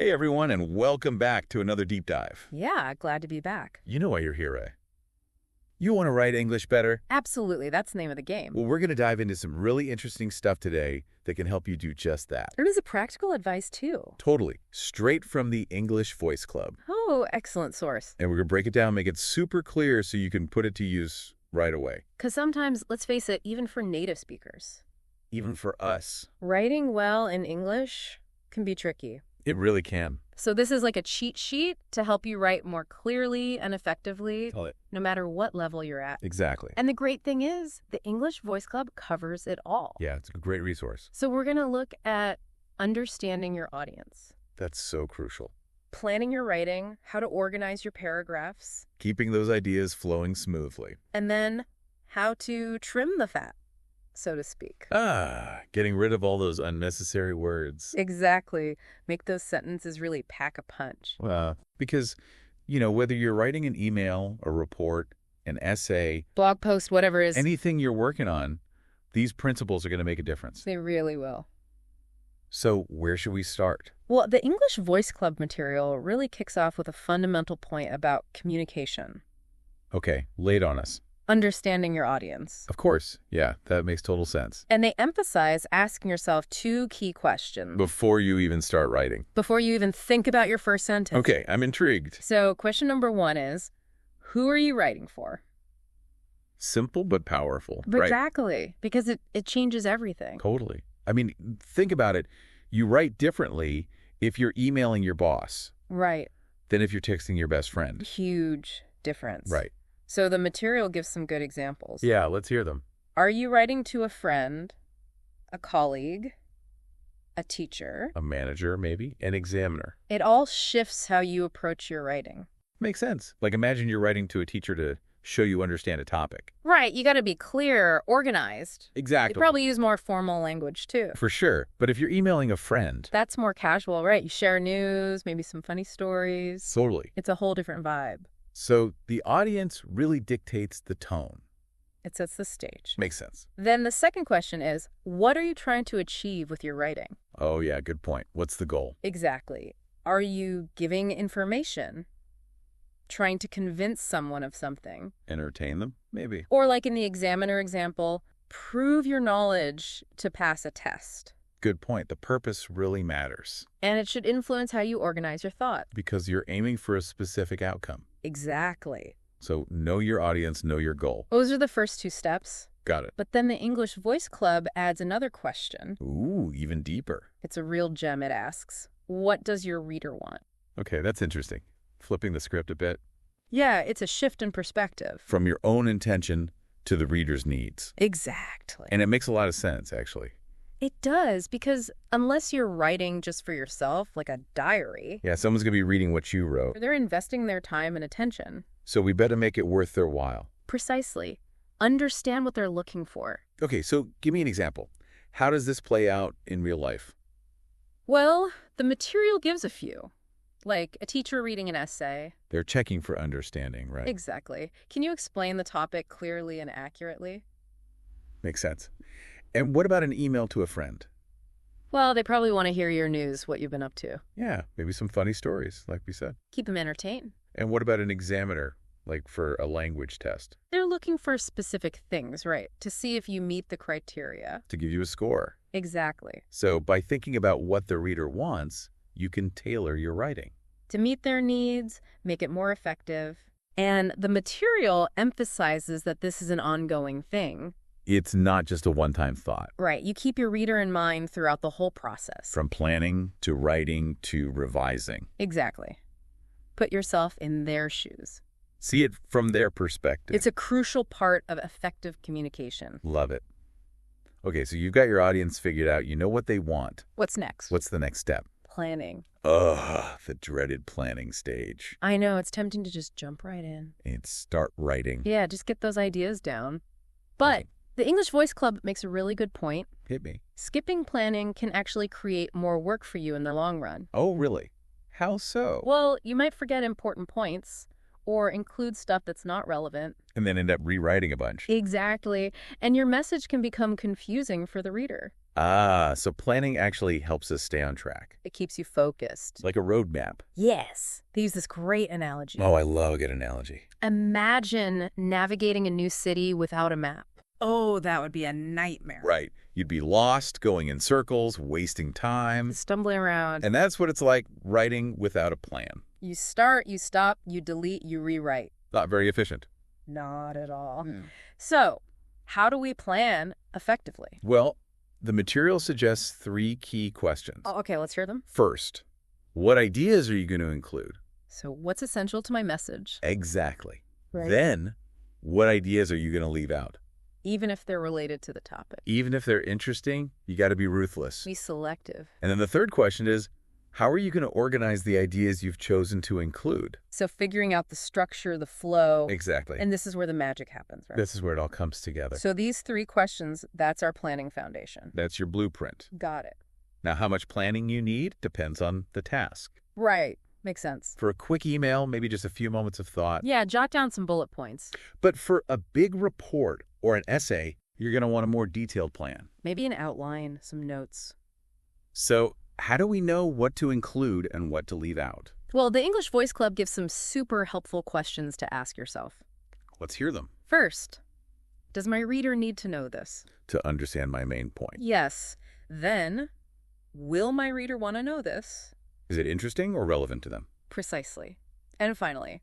Hey everyone, and welcome back to another deep dive. Yeah, glad to be back. You know why you're here, Ray. You want to write English better? Absolutely, that's the name of the game. Well, we're going to dive into some really interesting stuff today that can help you do just that. It is a practical advice, too. Totally. Straight from the English Voice Club. Oh, excellent source. And we're going to break it down, make it super clear so you can put it to use right away. Because sometimes, let's face it, even for native speakers, Even for us. writing well in English can be tricky. It really can. So this is like a cheat sheet to help you write more clearly and effectively, Tell it. no matter what level you're at. Exactly. And the great thing is, the English Voice Club covers it all. Yeah, it's a great resource. So we're going to look at understanding your audience, That's so crucial. planning your writing, how to organize your paragraphs, Keeping those ideas flowing smoothly. and then how to trim the fat, so to speak. Getting rid of all those unnecessary words. Exactly. Make those sentences really pack a punch. Because, whether you're writing an email, a report, an essay, Blog post, whatever it is. anything you're working on, these principles are going to make a difference. They really will. So where should we start? Well, the English Voice Club material really kicks off with a fundamental point about communication, Okay, lay it on us. understanding your audience. Of course. Yeah, that makes total sense. And they emphasize asking yourself two key questions Before you even start writing. before you even think about your first sentence. Okay, I'm intrigued. So question number one is, who are you writing for? Simple but powerful. Right. Exactly, because it changes everything. Totally. I mean, think about it. You write differently if you're emailing your boss Right. than if you're texting your best friend. Huge difference. Right. So the material gives some good examples. Yeah, let's hear them. Are you writing to a friend, a colleague, a teacher? A manager, maybe, an examiner. It all shifts how you approach your writing. Makes sense. Like imagine you're writing to a teacher to show you understand a topic. Right. You got to be clear, organized. Exactly. You probably use more formal language, too. For sure. But if you're emailing a friend, That's more casual, right? You share news, maybe some funny stories. totally. It's a whole different vibe. So the audience really dictates the tone. It sets the stage. Makes sense. Then the second question is, what are you trying to achieve with your writing? Oh, yeah, good point. What's the goal? Exactly. Are you giving information? Trying to convince someone of something? Entertain them? Maybe. Or like in the examiner example, prove your knowledge to pass a test. Good point. The purpose really matters And it should influence how you organize your thought. because you're aiming for a specific outcome. Exactly. So know your audience, know your goal. Those are the first two steps. Got it. But then the English Voice Club adds another question. Ooh, even deeper. It's a real gem. It asks, what does your reader want? Okay, that's interesting. Flipping the script a bit. Yeah, it's a shift in perspective. From your own intention to the reader's needs. Exactly. And it makes a lot of sense, actually. It does, because unless you're writing just for yourself, like a diary, Yeah, someone's going to be reading what you wrote. they're investing their time and attention. So we better make it worth their while. Precisely. Understand what they're looking for. Okay, so give me an example. How does this play out in real life? Well, the material gives a few. Like a teacher reading an essay. They're checking for understanding, right? Exactly. Can you explain the topic clearly and accurately? Makes sense. And what about an email to a friend? Well, they probably want to hear your news, what you've been up to. Yeah, maybe some funny stories, like we said. Keep them entertained. And what about an examiner, like for a language test, They're looking for specific things, right? To see if you meet the criteria. to give you a score? Exactly. So by thinking about what the reader wants, you can tailor your writing. To meet their needs, make it more effective. And the material emphasizes that this is an ongoing thing. It's not just a one-time thought. Right. You keep your reader in mind throughout the whole process. From planning to writing to revising. Exactly. Put yourself in their shoes. See it from their perspective. It's a crucial part of effective communication. Love it. Okay, so you've got your audience figured out. You know what they want. What's next? What's the next step? Planning. Ugh, the dreaded planning stage. I know, it's tempting to just jump right in. And start writing. Yeah, just get those ideas down. But the English Voice Club makes a really good point. Hit me. Skipping planning can actually create more work for you in the long run. Oh, really? How so? Well, you might forget important points or include stuff that's not relevant. And then end up rewriting a bunch. Exactly. And your message can become confusing for the reader. So planning actually helps us stay on track. It keeps you focused. Like a roadmap. Yes. They use this great analogy. Oh, I love a good analogy. Imagine navigating a new city without a map. Oh, that would be a nightmare. Right. You'd be lost, going in circles, wasting time. Stumbling around. And that's what it's like writing without a plan. You start, you stop, you delete, you rewrite. Not very efficient. Not at all. Hmm. So, how do we plan effectively? Well, the material suggests 3 key questions. Oh, okay, let's hear them. First, what ideas are you going to include? So, what's essential to my message? Exactly. Right. Then, what ideas are you going to leave out? Even if they're related to the topic. Even if they're interesting, you got to be ruthless. Be selective. And then the third question is, how are you going to organize the ideas you've chosen to include? So, figuring out the structure, the flow. Exactly. And this is where the magic happens, right? This is where it all comes together. So, these 3 questions, that's our planning foundation. That's your blueprint. Got it. Now, how much planning you need depends on the task. Right. Makes sense. For a quick email, maybe just a few moments of thought. Yeah, jot down some bullet points. But for a big report or an essay, you're going to want a more detailed plan. Maybe an outline, some notes. So how do we know what to include and what to leave out? Well, the English Voice Club gives some super helpful questions to ask yourself. Let's hear them First, does my reader need to know this? to understand my main point. Yes. Then, will my reader want to know this? Is it interesting or relevant to them? Precisely. And finally,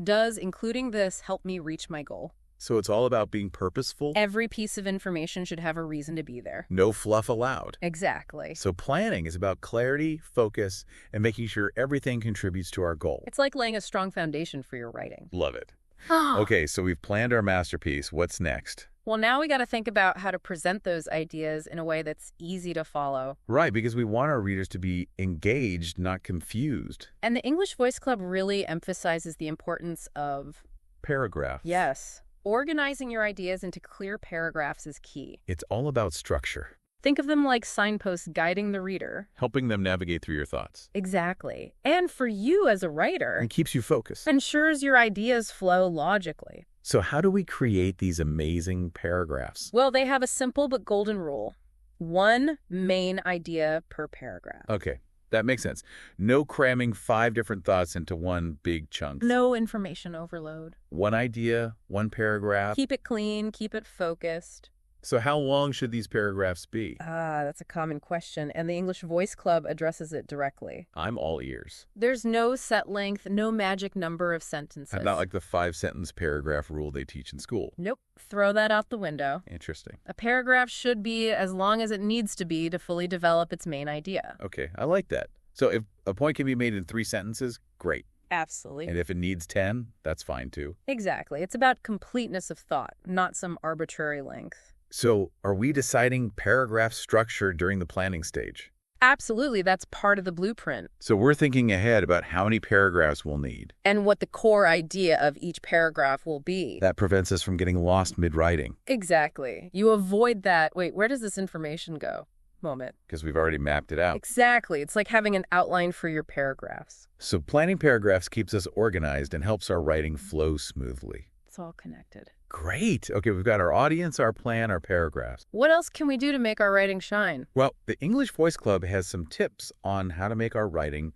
does including this help me reach my goal? So it's all about being purposeful. Every piece of information should have a reason to be there. No fluff allowed. Exactly. So planning is about clarity, focus, and making sure everything contributes to our goal. It's like laying a strong foundation for your writing. Love it. Okay, so we've planned our masterpiece. What's next? Well, now we got to think about how to present those ideas in a way that's easy to follow. Right, because we want our readers to be engaged, not confused. And the English Voice Club really emphasizes the importance of... Paragraph. Yes. Organizing your ideas into clear paragraphs is key. It's all about structure. Think of them like signposts guiding the reader. Helping them navigate through your thoughts. Exactly. And for you as a writer, And keeps you focused. ensures your ideas flow logically. So how do we create these amazing paragraphs? Well, they have a simple but golden rule. 1 main idea per paragraph. Okay, that makes sense. No cramming 5 different thoughts into one big chunk. No information overload. 1 idea, 1 paragraph. Keep it clean, keep it focused. So how long should these paragraphs be? That's a common question, and the English Voice Club addresses it directly. I'm all ears. There's no set length, no magic number of sentences. Not like the 5-sentence paragraph rule they teach in school. Nope. Throw that out the window. Interesting. A paragraph should be as long as it needs to be to fully develop its main idea. Okay, I like that. So if a point can be made in 3 sentences, great. Absolutely. And if it needs 10, that's fine too. Exactly. It's about completeness of thought, not some arbitrary length. So are we deciding paragraph structure during the planning stage? Absolutely. That's part of the blueprint. So we're thinking ahead about how many paragraphs we'll need. And what the core idea of each paragraph will be. That prevents us from getting lost mid-writing. Exactly. You avoid that, wait, where does this information go? Moment. Because we've already mapped it out. Exactly. It's like having an outline for your paragraphs. So planning paragraphs keeps us organized and helps our writing flow smoothly. It's all connected. Great. Okay, we've got our audience, our plan, our paragraphs. What else can we do to make our writing shine? Well, the English Voice Club has some tips on how to make our writing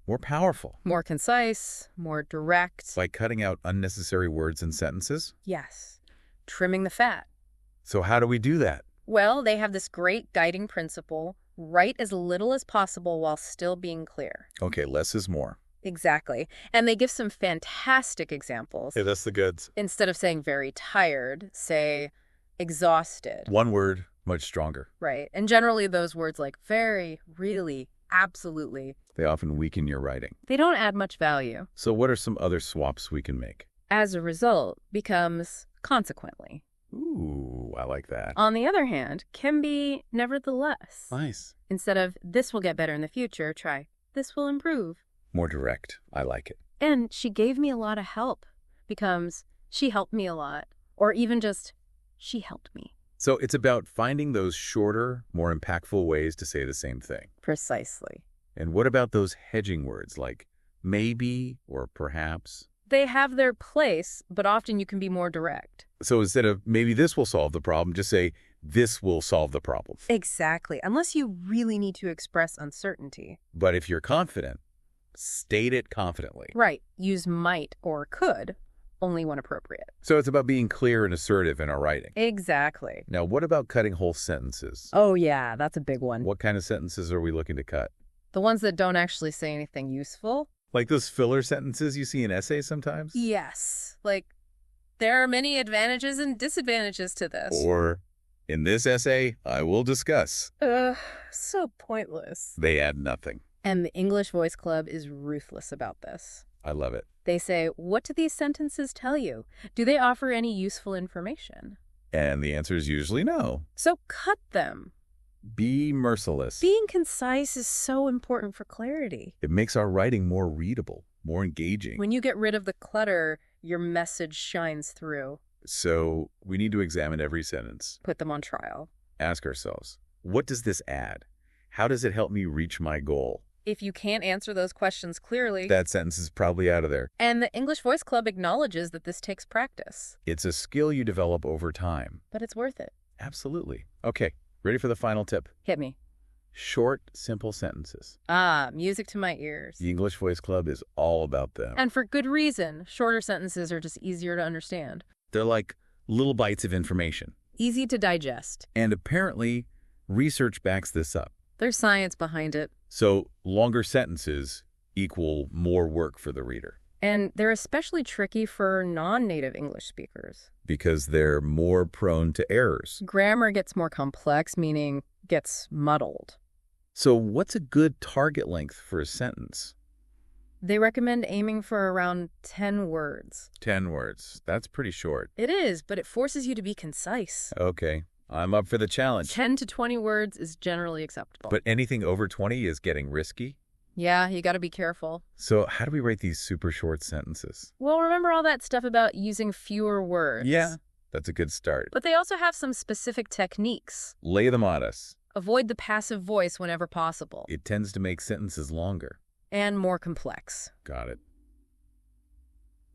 more powerful. More concise, more direct. By cutting out unnecessary words and sentences. Yes. Trimming the fat. So how do we do that? Well, they have this great guiding principle. Write as little as possible while still being clear. Okay, less is more. Exactly. And they give some fantastic examples. Hey, that's the goods. Instead of saying very tired, say exhausted. One word, much stronger. Right. And generally those words like very, really, absolutely, They often weaken your writing. they don't add much value. So what are some other swaps we can make? As a result, becomes consequently. Ooh, I like that. On the other hand, can be nevertheless. Nice. Instead of this will get better in the future, try this will improve. More direct. I like it. And she gave me a lot of help becomes she helped me a lot. Or even just she helped me. So it's about finding those shorter, more impactful ways to say the same thing. Precisely. And what about those hedging words like maybe or perhaps? They have their place, but often you can be more direct. So instead of maybe this will solve the problem, just say this will solve the problem. Exactly, unless you really need to express uncertainty. But if you're confident, state it confidently. Right, use might or could, only when appropriate. So it's about being clear and assertive in our writing. Exactly. Now, what about cutting whole sentences? Oh yeah, that's a big one. What kind of sentences are we looking to cut? The ones that don't actually say anything useful? Like those filler sentences you see in essays sometimes? Yes. Like, there are many advantages and disadvantages to this. Or, in this essay, I will discuss. So pointless. They add nothing. And the English Voice Club is ruthless about this. I love it. They say, what do these sentences tell you? Do they offer any useful information? And the answer is usually no. So cut them. Be merciless. Being concise is so important for clarity. It makes our writing more readable, more engaging. When you get rid of the clutter, your message shines through. So we need to examine every sentence. Put them on trial. Ask ourselves, what does this add? How does it help me reach my goal? If you can't answer those questions clearly... That sentence is probably out of there. And the English Voice Club acknowledges that this takes practice. It's a skill you develop over time. But it's worth it. Absolutely. Okay, ready for the final tip? Hit me. Short, simple sentences. Ah, music to my ears. The English Voice Club is all about them. And for good reason. Shorter sentences are just easier to understand. They're like little bites of information. Easy to digest. And apparently, research backs this up. There's science behind it. So longer sentences equal more work for the reader. And they're especially tricky for non-native English speakers. Because they're more prone to errors. Grammar gets more complex, meaning gets muddled. So what's a good target length for a sentence? They recommend aiming for around 10 words. 10 words. That's pretty short. It is, but it forces you to be concise. Okay, I'm up for the challenge. 10 to 20 words is generally acceptable. But anything over 20 is getting risky? Yeah, you got to be careful. So how do we write these super short sentences? Well, remember all that stuff about using fewer words. Yeah, that's a good start. But they also have some specific techniques. Lay them on us. Avoid the passive voice whenever possible. It tends to make sentences longer. And more complex. Got it.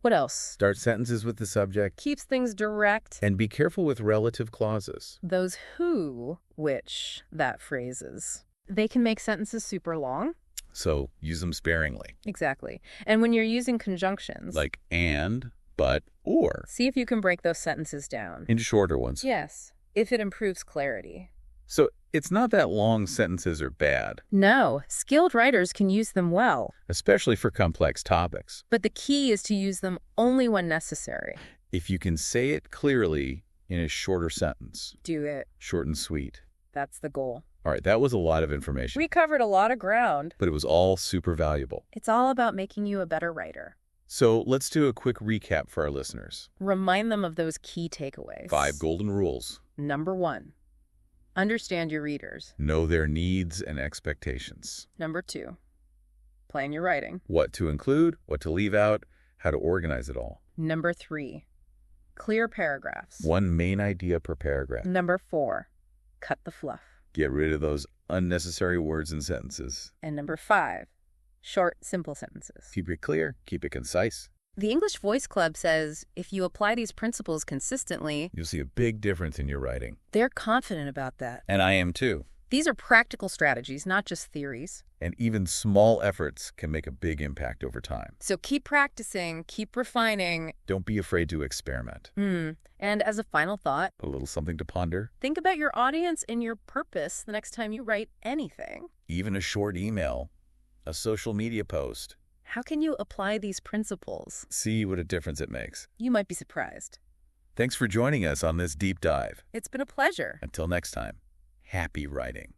What else? Start sentences with the subject. Keeps things direct. And be careful with relative clauses. Those who, which, that phrases. They can make sentences super long. So use them sparingly. Exactly. And when you're using conjunctions. Like and, but, or. See if you can break those sentences down. Into shorter ones. Yes, if it improves clarity. So it's not that long sentences are bad. No, skilled writers can use them well. Especially for complex topics. But the key is to use them only when necessary. If you can say it clearly in a shorter sentence. Do it. Short and sweet. That's the goal. All right, that was a lot of information. We covered a lot of ground. But it was all super valuable. It's all about making you a better writer. So let's do a quick recap for our listeners. Remind them of those key takeaways. 5 golden rules. Number 1. Understand your readers. Know their needs and expectations. Number 2. Plan your writing. What to include, what to leave out, how to organize it all. Number 3. Clear paragraphs. 1 main idea per paragraph. Number 4. Cut the fluff. Get rid of those unnecessary words and sentences. And number 5. Short, simple sentences. Keep it clear, keep it concise. The English Voice Club says if you apply these principles consistently, You'll see a big difference in your writing. they're confident about that. And I am too. These are practical strategies, not just theories. And even small efforts can make a big impact over time. So keep practicing, keep refining. Don't be afraid to experiment. And as a final thought, A little something to ponder. think about your audience and your purpose the next time you write anything. Even a short email, a social media post. How can you apply these principles? See what a difference it makes. You might be surprised. Thanks for joining us on this deep dive. It's been a pleasure. Until next time, happy writing.